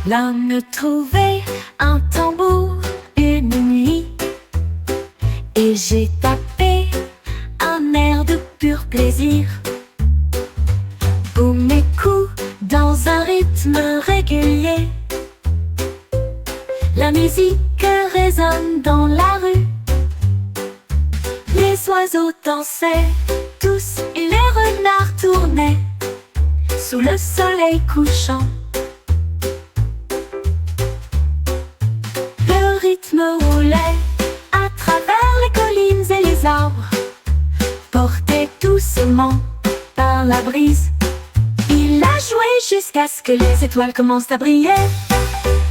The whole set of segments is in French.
L'homme trouvait un tambour une nuit, et j'ai tapé un air de pur plaisir. Boum mes coups dans un rythme régulier. La musique résonne dans la rue. Les oiseaux dansaient tous et les renards tournaient sous le soleil couchant. Le rythme roulait à travers les collines et les arbres, porté doucement par la brise. Il a joué jusqu'à ce que les étoiles commencent à briller.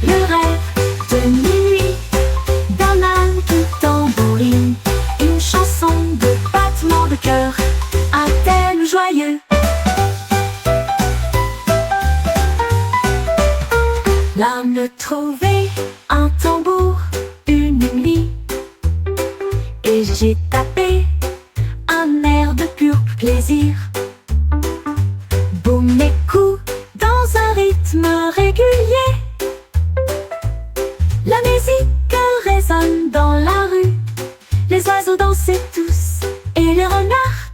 Le rêve de minuit d'un âne qui tambourine, une chanson de battement de cœur, un thème joyeux. L'homme trouvait un tambour une nuit, et j'ai tapé un air de pur plaisir. Boum mes coups dans un rythme régulier. La musique résonne dans la rue. Les oiseaux dansaient tous et les renards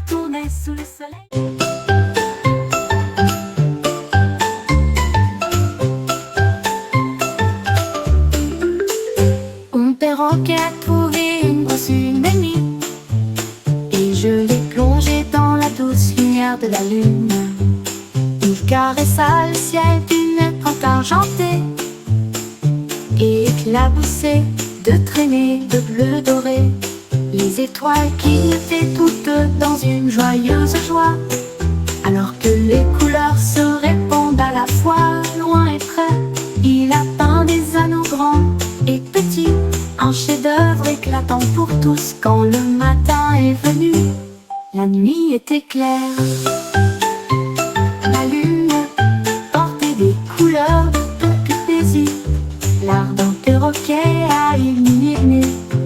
tournaient sous le soleil. Mon perroquet a trouvé une brosse une nuit, et je l'ai plongé dans la douce lumière de la lune. Il caressa le ciel d'une pente argentée et éclaboussait de traînées de bleu doré les étoiles qui étaient toutes dans une joyeuse joie. Alors que les couleurs se répondent à la fois, loin et près, il a peint des anneaux grands et petits, un chef-d'œuvre éclatant pour tous. Quand le matin est venu, la nuit était claire. La lune portait des couleurs de tout plaisir. L'ardent perroquet a illuminé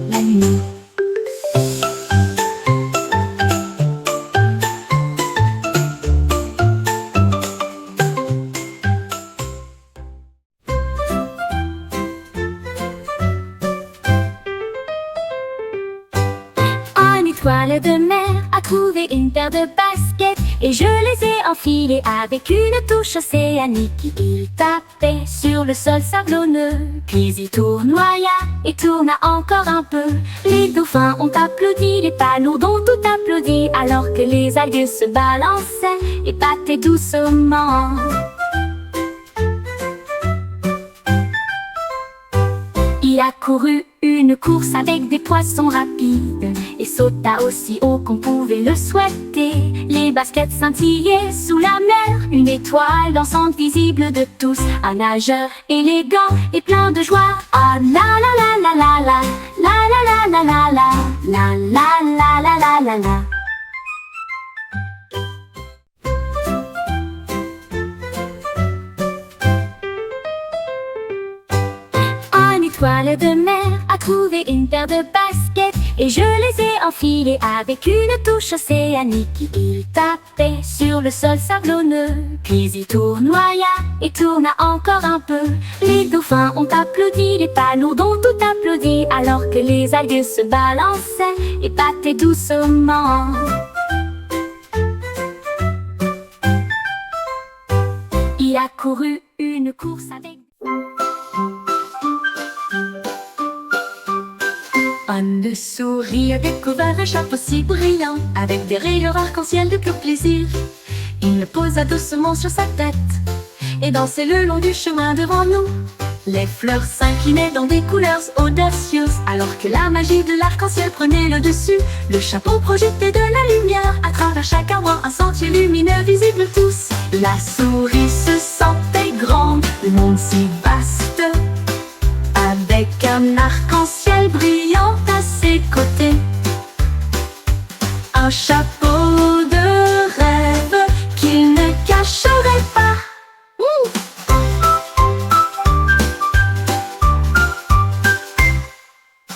la nuit. Un étoile de mer a trouvé une paire de baskets, et je les ai enfilées avec une touche océanique. Il tapait sur le sol sablonneux, puis il tournoya et tourna encore un peu. Les dauphins ont applaudi, les palourdes ont tout applaudi, alors que les algues se balançaient et battaient doucement. Il a couru une course avec des poissons rapides et sauta aussi haut qu'on pouvait le souhaiter. Les baskets scintillaient sous la mer, une étoile dansante visible de tous. Un nageur élégant et plein de joie. Ah la la la la la la la la la la la la la la la la la. L'étoile de mer a trouvé une paire de baskets, et je les ai enfilées avec une touche océanique. Il tapait sur le sol sablonneux, puis il tournoya et tourna encore un peu. Les dauphins ont applaudi, les palourdes ont tout applaudi, alors que les algues se balançaient et battaient doucement. Il a couru une course avec... Une souris a découvert un chapeau si brillant, avec des rayures arc-en-ciel de pur plaisir. Il le posa doucement sur sa tête et dansait le long du chemin devant nous. Les fleurs s'inclinaient dans des couleurs audacieuses, alors que la magie de l'arc-en-ciel prenait le dessus. Le chapeau projetait de la lumière à travers chaque arbre, un sentier lumineux visible tous. La souris se sentait grande, le monde si vaste, avec un arc-en-ciel brillant à ses côtés. Un chapeau de rêve qu'il ne cacherait pas.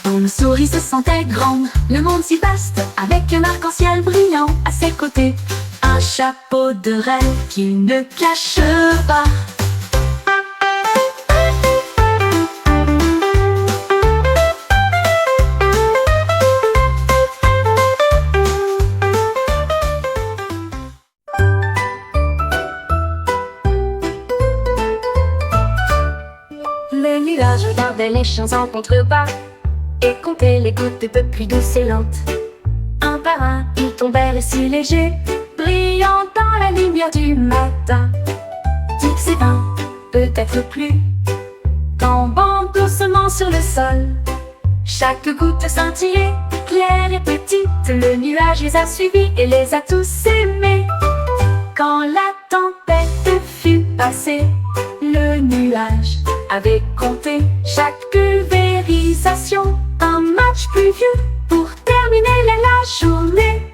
Une souris se sentait grande, le monde si vaste, avec un arc-en-ciel brillant à ses côtés. Un chapeau de rêve qu'il ne cache pas. nuages regardaient les champs en contrebas et comptaient les gouttes de pluie douce et lente. Un par un, ils tombèrent si légers, brillant dans la lumière du matin. 10 et 20, peut-être plus, tombant doucement sur le sol. Chaque goutte scintillait, claire et petite. Le nuage les a suivis et les a tous aimés. Quand la tempête fut passée, le nuage avait compté chaque pulvérisation. Un match pluvieux pour terminer la journée.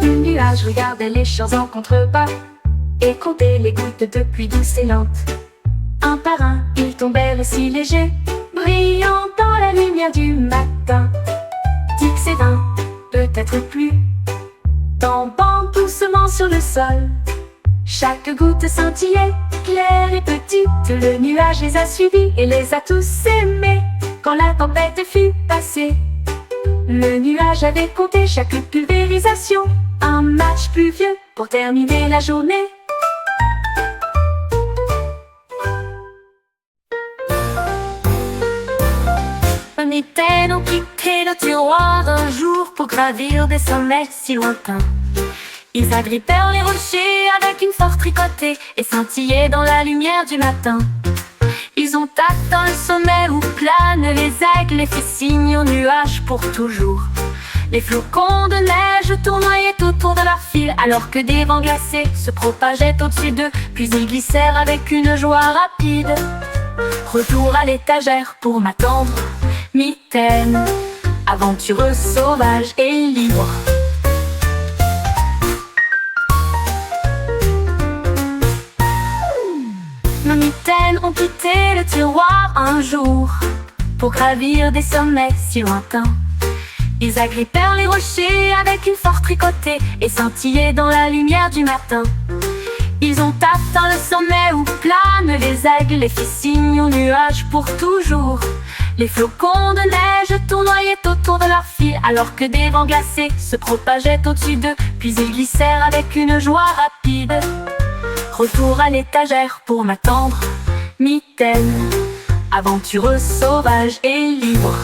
Le nuage regardait les champs en contrebas et comptait les gouttes de pluie douce et lente. Un par un, ils tombèrent si légers, brillant dans la lumière du matin. 10 et 20, peut-être plus, tombant doucement sur le sol. Chaque goutte scintillait, claire et petite. Le nuage les a suivis et les a tous aimés. Quand la tempête fut passée, le nuage avait compté chaque pulvérisation. Un match pluvieux pour terminer la journée. Un mitaine ont quitté le tiroir un jour pour gravir des sommets si lointains. Ils agrippèrent les rochers avec une force tricotée et scintillaient dans la lumière du matin. Ils ont atteint le sommet où planent les aigles et fit signe aux nuages pour toujours. Les flocons de neige tournoyaient autour de leur fil alors que des vents glacés se propageaient au-dessus d'eux. Puis ils glissèrent avec une joie rapide. Retour à l'étagère pour m'attendre, mitaine, aventureuse, sauvage et libre. Nos mitaines ont quitté le tiroir un jour pour gravir des sommets si lointains. Ils agrippèrent les rochers avec une force tricotée et scintillaient dans la lumière du matin. Ils ont atteint le sommet où planent les aigles et fit signe aux nuages pour toujours. Les flocons de neige tournoyaient autour de leur fil alors que des vents glacés se propageaient au-dessus d'eux. Puis ils glissèrent avec une joie rapide. Retour à l'étagère pour m'attendre, mitaine, aventureuse, sauvage et libre.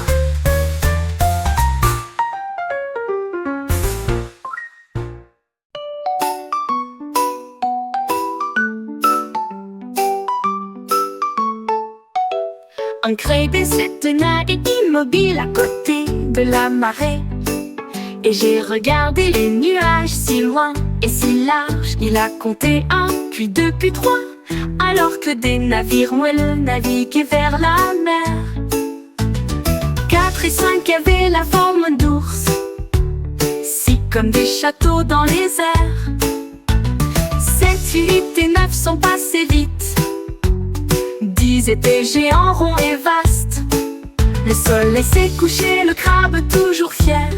Un crébé se tenait immobile à côté de la marée. Et j'ai regardé les nuages si loin et si large. Il a compté 1, puis 2, puis 3, alors que des navires moelleux naviguaient vers la mer. 4 et 5 avaient la forme d'ours, 6 comme des châteaux dans les airs. 7, 8 et 9 sont passés vite. 10 étaient géants, ronds et vastes. Le soleil s'est couché, le crabe toujours fier.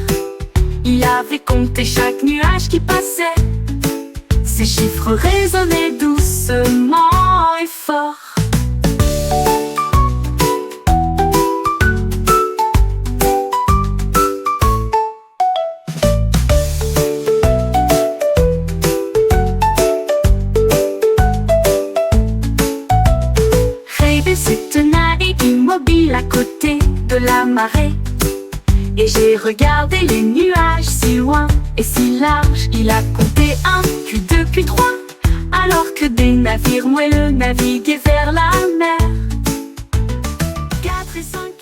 Il avait compté chaque nuage qui passait. Ces chiffres résonnaient doucement et fort. Rêvé se tenait immobile à côté de la marée. Et j'ai regardé les nuages si loin et si large. Il a compté 1, puis 2, puis 3, alors que des navires moelleux naviguaient vers la mer. 4 et 5